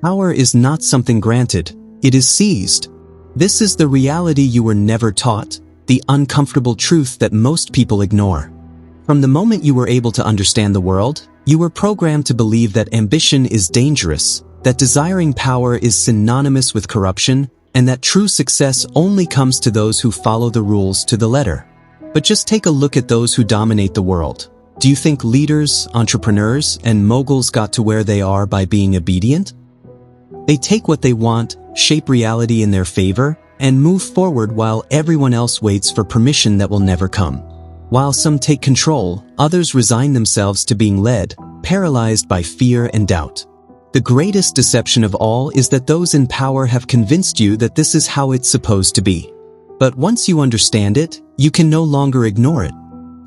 Power is not something granted, it is seized. This is the reality you were never taught, the uncomfortable truth that most people ignore. From the moment you were able to understand the world, you were programmed to believe that ambition is dangerous, that desiring power is synonymous with corruption, and that true success only comes to those who follow the rules to the letter. But just take a look at those who dominate the world. Do you think leaders, entrepreneurs, and moguls got to where they are by being obedient? They take what they want, shape reality in their favor, and move forward while everyone else waits for permission that will never come. While some take control, others resign themselves to being led, paralyzed by fear and doubt. The greatest deception of all is that those in power have convinced you that this is how it's supposed to be. But once you understand it, you can no longer ignore it.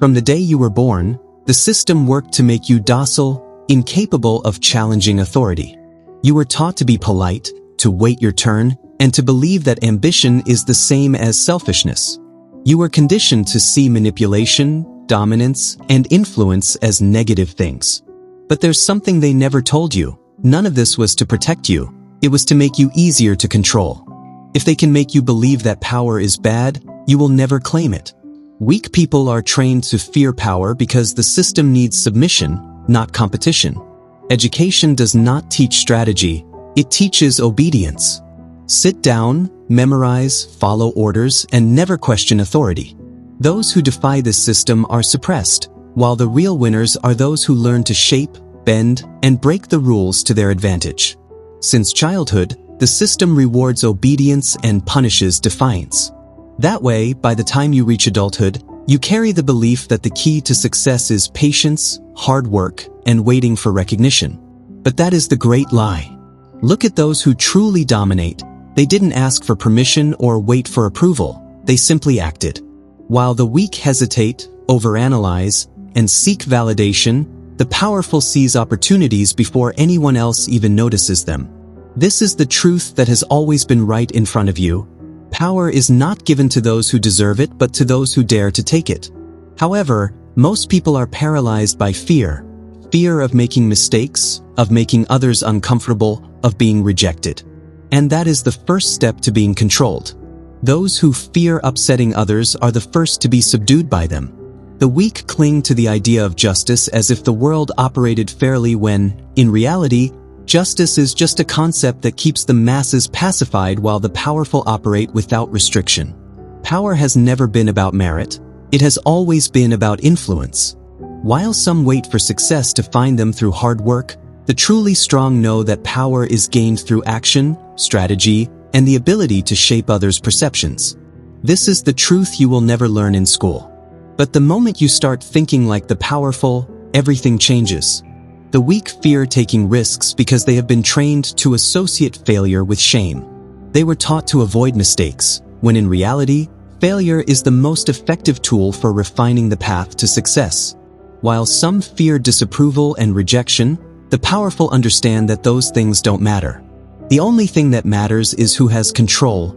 From the day you were born, the system worked to make you docile, incapable of challenging authority. You were taught to be polite, to wait your turn, and to believe that ambition is the same as selfishness. You were conditioned to see manipulation, dominance, and influence as negative things. But there's something they never told you. None of this was to protect you. It was to make you easier to control. If they can make you believe that power is bad, you will never claim it. Weak people are trained to fear power because the system needs submission, not competition. Education does not teach strategy, it teaches obedience. Sit down, memorize, follow orders, and never question authority. Those who defy this system are suppressed, while the real winners are those who learn to shape, bend, and break the rules to their advantage. Since childhood, the system rewards obedience and punishes defiance. That way, by the time you reach adulthood, you carry the belief that the key to success is patience, hard work, and waiting for recognition. But that is the great lie. Look at those who truly dominate. They didn't ask for permission or wait for approval. They simply acted. While the weak hesitate, overanalyze, and seek validation, the powerful seize opportunities before anyone else even notices them. This is the truth that has always been right in front of you. Power is not given to those who deserve it, but to those who dare to take it. However, most people are paralyzed by fear. Fear of making mistakes, of making others uncomfortable, of being rejected. And that is the first step to being controlled. Those who fear upsetting others are the first to be subdued by them. The weak cling to the idea of justice as if the world operated fairly when, in reality, justice is just a concept that keeps the masses pacified while the powerful operate without restriction. Power has never been about merit, it has always been about influence. While some wait for success to find them through hard work, the truly strong know that power is gained through action, strategy, and the ability to shape others' perceptions. This is the truth you will never learn in school. But the moment you start thinking like the powerful, everything changes. The weak fear taking risks because they have been trained to associate failure with shame. They were taught to avoid mistakes, when in reality, failure is the most effective tool for refining the path to success. While some fear disapproval and rejection, the powerful understand that those things don't matter. The only thing that matters is who has control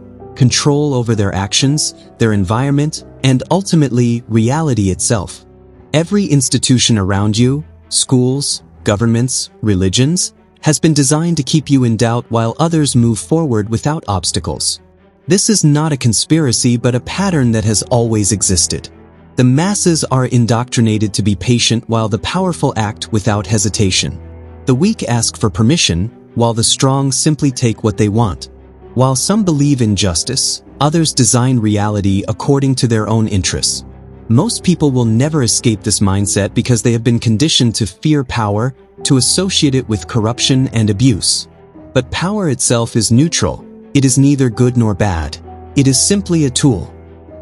over their actions, their environment, and ultimately, reality itself. Every institution around you, schools, governments, religions, has been designed to keep you in doubt while others move forward without obstacles. This is not a conspiracy but a pattern that has always existed. The masses are indoctrinated to be patient while the powerful act without hesitation. The weak ask for permission, while the strong simply take what they want. While some believe in justice, others design reality according to their own interests. Most people will never escape this mindset because they have been conditioned to fear power, to associate it with corruption and abuse. But power itself is neutral. It is neither good nor bad. It is simply a tool.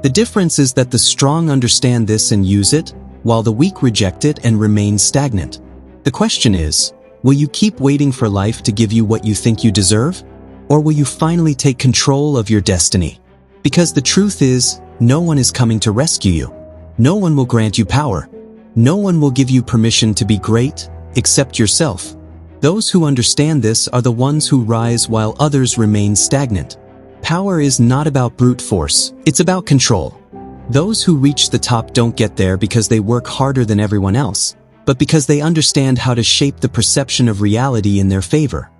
The difference is that the strong understand this and use it, while the weak reject it and remain stagnant. The question is, will you keep waiting for life to give you what you think you deserve? Or will you finally take control of your destiny? Because the truth is, no one is coming to rescue you. No one will grant you power. No one will give you permission to be great, except yourself. Those who understand this are the ones who rise while others remain stagnant. Power is not about brute force, it's about control. Those who reach the top don't get there because they work harder than everyone else, but because they understand how to shape the perception of reality in their favor.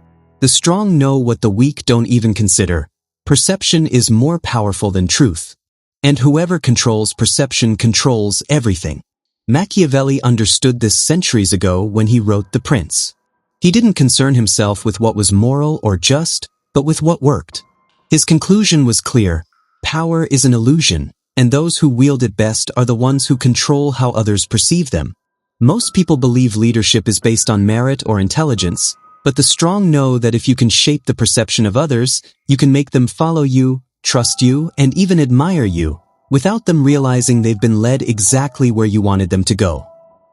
The strong know what the weak don't even consider. Perception is more powerful than truth. And whoever controls perception controls everything. Machiavelli understood this centuries ago when he wrote The Prince. He didn't concern himself with what was moral or just, but with what worked. His conclusion was clear: power is an illusion, and those who wield it best are the ones who control how others perceive them. Most people believe leadership is based on merit or intelligence, but the strong know that if you can shape the perception of others, you can make them follow you, trust you, and even admire you, without them realizing they've been led exactly where you wanted them to go.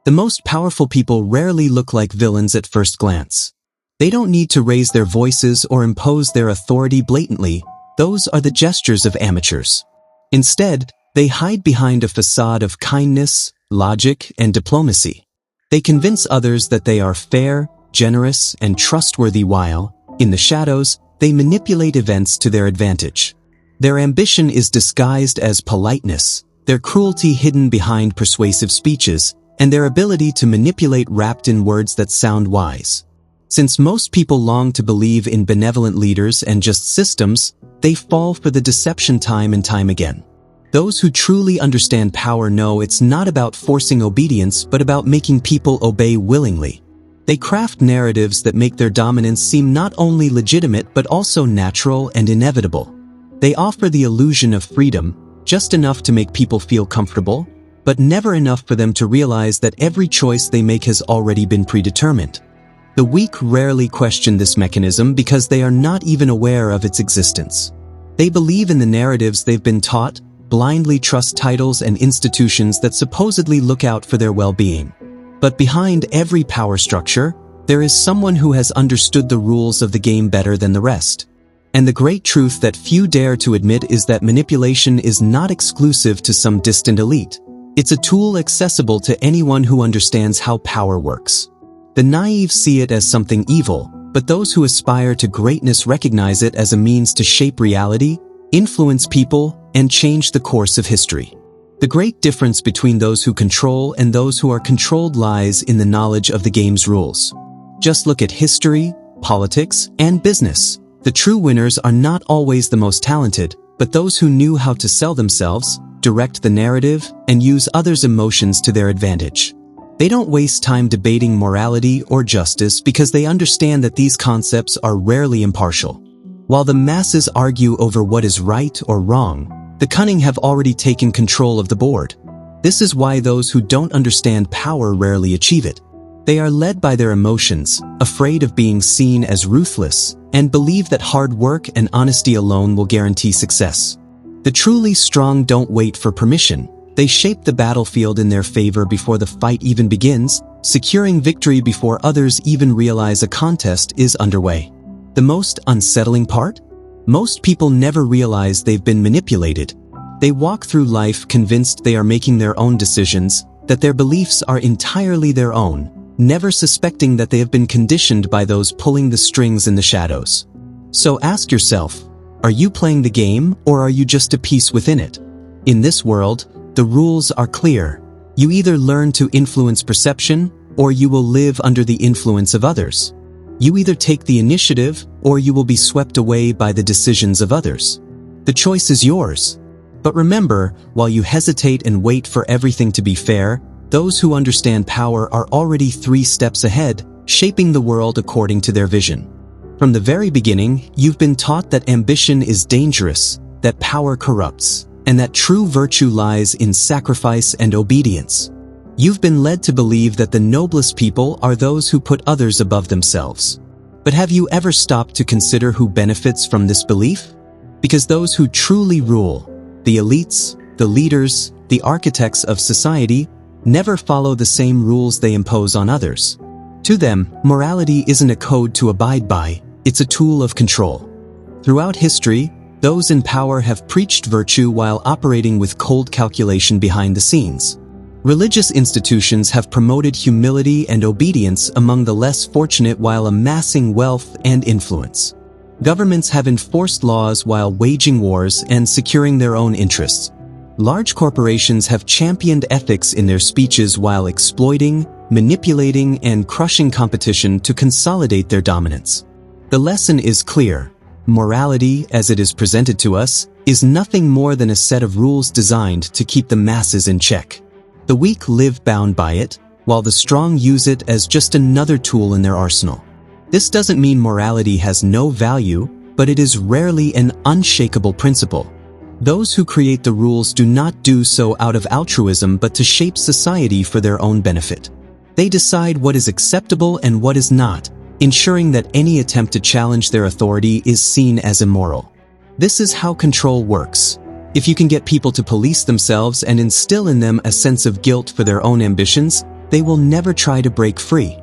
The most powerful people rarely look like villains at first glance. They don't need to raise their voices or impose their authority blatantly. Those are the gestures of amateurs. Instead, they hide behind a facade of kindness, logic, and diplomacy. They convince others that they are fair, generous, and trustworthy while, in the shadows, they manipulate events to their advantage. Their ambition is disguised as politeness, their cruelty hidden behind persuasive speeches, and their ability to manipulate wrapped in words that sound wise. Since most people long to believe in benevolent leaders and just systems, they fall for the deception time and time again. Those who truly understand power know it's not about forcing obedience but about making people obey willingly. They craft narratives that make their dominance seem not only legitimate but also natural and inevitable. They offer the illusion of freedom, just enough to make people feel comfortable, but never enough for them to realize that every choice they make has already been predetermined. The weak rarely question this mechanism because they are not even aware of its existence. They believe in the narratives they've been taught, blindly trust titles and institutions that supposedly look out for their well-being. But behind every power structure, there is someone who has understood the rules of the game better than the rest. And the great truth that few dare to admit is that manipulation is not exclusive to some distant elite. It's a tool accessible to anyone who understands how power works. The naive see it as something evil, but those who aspire to greatness recognize it as a means to shape reality, influence people, and change the course of history. The great difference between those who control and those who are controlled lies in the knowledge of the game's rules. Just look at history, politics, and business. The true winners are not always the most talented, but those who knew how to sell themselves, direct the narrative, and use others' emotions to their advantage. They don't waste time debating morality or justice because they understand that these concepts are rarely impartial. While the masses argue over what is right or wrong, the cunning have already taken control of the board. This is why those who don't understand power rarely achieve it. They are led by their emotions, afraid of being seen as ruthless, and believe that hard work and honesty alone will guarantee success. The truly strong don't wait for permission. They shape the battlefield in their favor before the fight even begins, securing victory before others even realize a contest is underway. The most unsettling part? Most people never realize they've been manipulated. They walk through life convinced they are making their own decisions, that their beliefs are entirely their own, never suspecting that they have been conditioned by those pulling the strings in the shadows. So ask yourself, are you playing the game or are you just a piece within it? In this world, the rules are clear. You either learn to influence perception or you will live under the influence of others. You either take the initiative or you will be swept away by the decisions of others. The choice is yours. But remember, while you hesitate and wait for everything to be fair, those who understand power are already 3 steps ahead, shaping the world according to their vision. From the very beginning, you've been taught that ambition is dangerous, that power corrupts, and that true virtue lies in sacrifice and obedience. You've been led to believe that the noblest people are those who put others above themselves. But have you ever stopped to consider who benefits from this belief? Because those who truly rule, the elites, the leaders, the architects of society, never follow the same rules they impose on others. To them, morality isn't a code to abide by, it's a tool of control. Throughout history, those in power have preached virtue while operating with cold calculation behind the scenes. Religious institutions have promoted humility and obedience among the less fortunate while amassing wealth and influence. Governments have enforced laws while waging wars and securing their own interests. Large corporations have championed ethics in their speeches while exploiting, manipulating, and crushing competition to consolidate their dominance. The lesson is clear. Morality, as it is presented to us, is nothing more than a set of rules designed to keep the masses in check. The weak live bound by it, while the strong use it as just another tool in their arsenal. This doesn't mean morality has no value, but it is rarely an unshakable principle. Those who create the rules do not do so out of altruism but to shape society for their own benefit. They decide what is acceptable and what is not, ensuring that any attempt to challenge their authority is seen as immoral. This is how control works. If you can get people to police themselves and instill in them a sense of guilt for their own ambitions, they will never try to break free.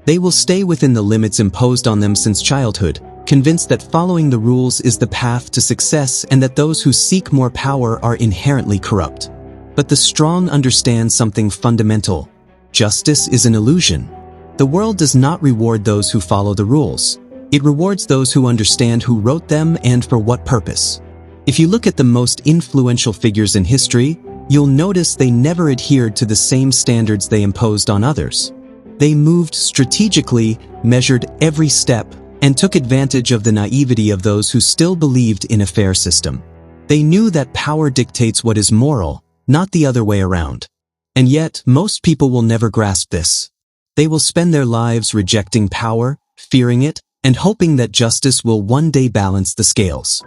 They will stay within the limits imposed on them since childhood, convinced that following the rules is the path to success and that those who seek more power are inherently corrupt. But the strong understand something fundamental. Justice is an illusion. The world does not reward those who follow the rules. It rewards those who understand who wrote them and for what purpose. If you look at the most influential figures in history, you'll notice they never adhered to the same standards they imposed on others. They moved strategically, measured every step, and took advantage of the naivety of those who still believed in a fair system. They knew that power dictates what is moral, not the other way around. And yet, most people will never grasp this. They will spend their lives rejecting power, fearing it, and hoping that justice will one day balance the scales.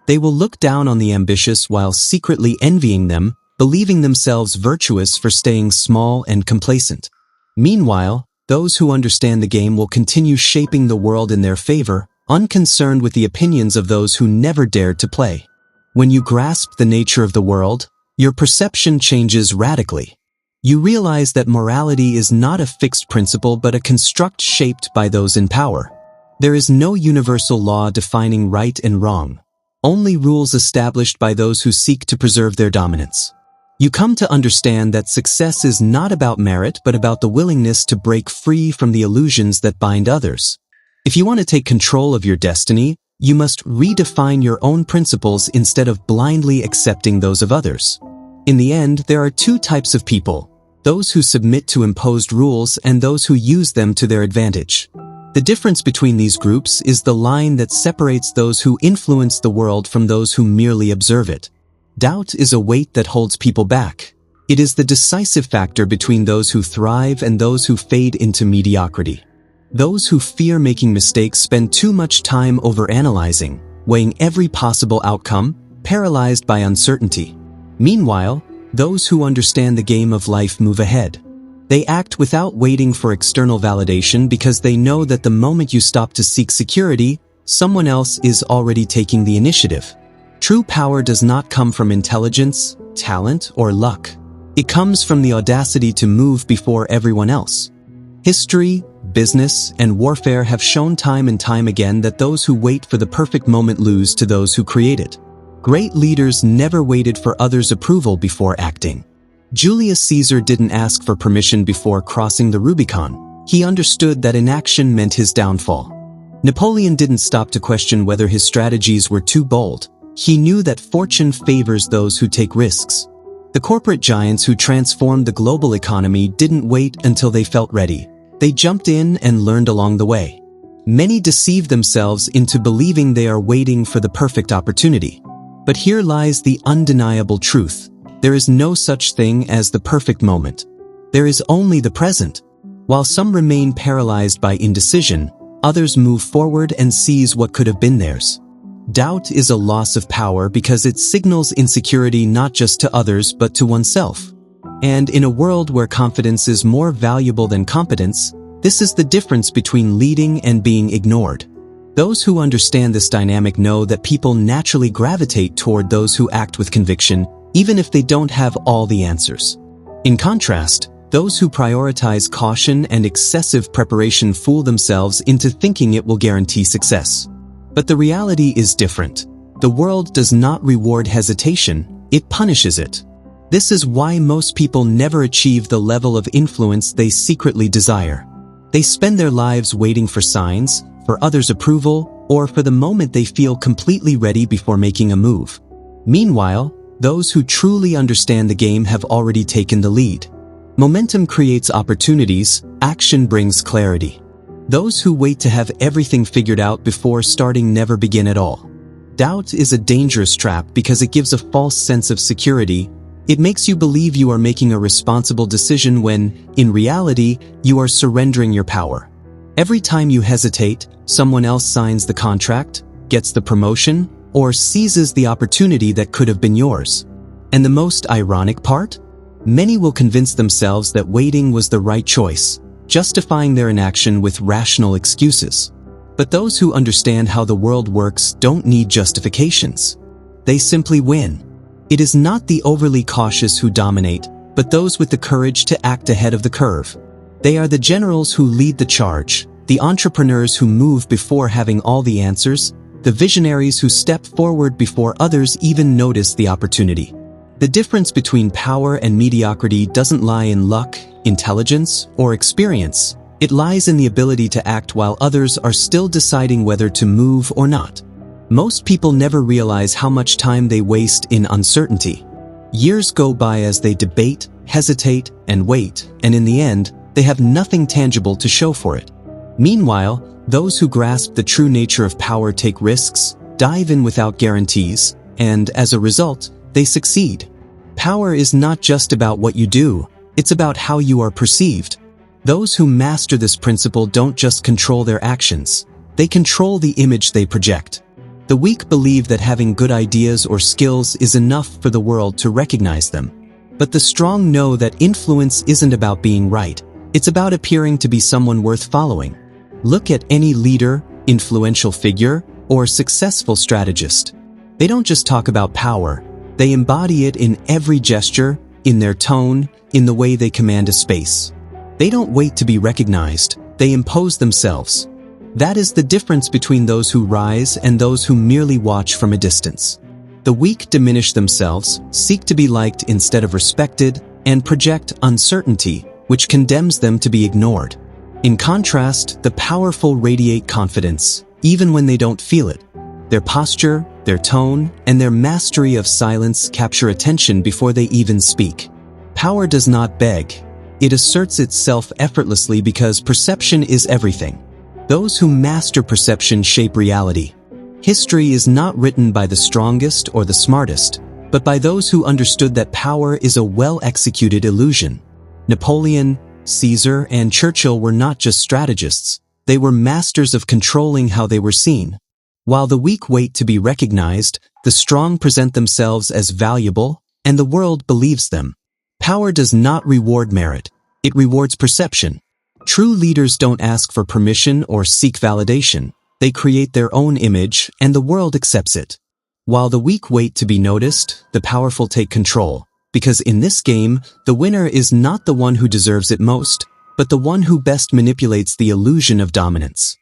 They will look down on the ambitious while secretly envying them, believing themselves virtuous for staying small and complacent. Meanwhile, those who understand the game will continue shaping the world in their favor, unconcerned with the opinions of those who never dared to play. When you grasp the nature of the world, your perception changes radically. You realize that morality is not a fixed principle but a construct shaped by those in power. There is no universal law defining right and wrong, only rules established by those who seek to preserve their dominance. You come to understand that success is not about merit but about the willingness to break free from the illusions that bind others. If you want to take control of your destiny, you must redefine your own principles instead of blindly accepting those of others. In the end, there are two types of people: those who submit to imposed rules and those who use them to their advantage. The difference between these groups is the line that separates those who influence the world from those who merely observe it. Doubt is a weight that holds people back. It is the decisive factor between those who thrive and those who fade into mediocrity. Those who fear making mistakes spend too much time overanalyzing, weighing every possible outcome, paralyzed by uncertainty. Meanwhile, those who understand the game of life move ahead. They act without waiting for external validation because they know that the moment you stop to seek security, someone else is already taking the initiative. True power does not come from intelligence, talent, or luck. It comes from the audacity to move before everyone else. History, business, and warfare have shown time and time again that those who wait for the perfect moment lose to those who create it. Great leaders never waited for others' approval before acting. Julius Caesar didn't ask for permission before crossing the Rubicon. He understood that inaction meant his downfall. Napoleon didn't stop to question whether his strategies were too bold. He knew that fortune favors those who take risks. The corporate giants who transformed the global economy didn't wait until they felt ready. They jumped in and learned along the way. Many deceive themselves into believing they are waiting for the perfect opportunity. But here lies the undeniable truth. There is no such thing as the perfect moment. There is only the present. While some remain paralyzed by indecision, others move forward and seize what could have been theirs. Doubt is a loss of power because it signals insecurity not just to others but to oneself. And in a world where confidence is more valuable than competence, this is the difference between leading and being ignored. Those who understand this dynamic know that people naturally gravitate toward those who act with conviction, even if they don't have all the answers. In contrast, those who prioritize caution and excessive preparation fool themselves into thinking it will guarantee success. But the reality is different. The world does not reward hesitation, it punishes it. This is why most people never achieve the level of influence they secretly desire. They spend their lives waiting for signs, for others' approval, or for the moment they feel completely ready before making a move. Meanwhile, those who truly understand the game have already taken the lead. Momentum creates opportunities, action brings clarity. Those who wait to have everything figured out before starting never begin at all. Doubt is a dangerous trap because it gives a false sense of security. It makes you believe you are making a responsible decision when, in reality, you are surrendering your power. Every time you hesitate, someone else signs the contract, gets the promotion, or seizes the opportunity that could have been yours. And the most ironic part? Many will convince themselves that waiting was the right choice, justifying their inaction with rational excuses. But those who understand how the world works don't need justifications. They simply win. It is not the overly cautious who dominate, but those with the courage to act ahead of the curve. They are the generals who lead the charge, the entrepreneurs who move before having all the answers, the visionaries who step forward before others even notice the opportunity. The difference between power and mediocrity doesn't lie in luck, intelligence, or experience. It lies in the ability to act while others are still deciding whether to move or not. Most people never realize how much time they waste in uncertainty. Years go by as they debate, hesitate, and wait, and in the end, they have nothing tangible to show for it. Meanwhile, those who grasp the true nature of power take risks, dive in without guarantees, and as a result, they succeed. Power is not just about what you do, it's about how you are perceived. Those who master this principle don't just control their actions, they control the image they project. The weak believe that having good ideas or skills is enough for the world to recognize them. But the strong know that influence isn't about being right, it's about appearing to be someone worth following. Look at any leader, influential figure, or successful strategist. They don't just talk about power, they embody it in every gesture, in their tone, in the way they command a space. They don't wait to be recognized, they impose themselves. That is the difference between those who rise and those who merely watch from a distance. The weak diminish themselves, seek to be liked instead of respected, and project uncertainty, which condemns them to be ignored. In contrast, the powerful radiate confidence, even when they don't feel it. Their posture, their tone, and their mastery of silence capture attention before they even speak. Power does not beg. It asserts itself effortlessly because perception is everything. Those who master perception shape reality. History is not written by the strongest or the smartest, but by those who understood that power is a well-executed illusion. Napoleon, Caesar, and Churchill were not just strategists, they were masters of controlling how they were seen. While the weak wait to be recognized, the strong present themselves as valuable, and the world believes them. Power does not reward merit, it rewards perception. True leaders don't ask for permission or seek validation. They create their own image, and the world accepts it. While the weak wait to be noticed, the powerful take control. Because in this game, the winner is not the one who deserves it most, but the one who best manipulates the illusion of dominance.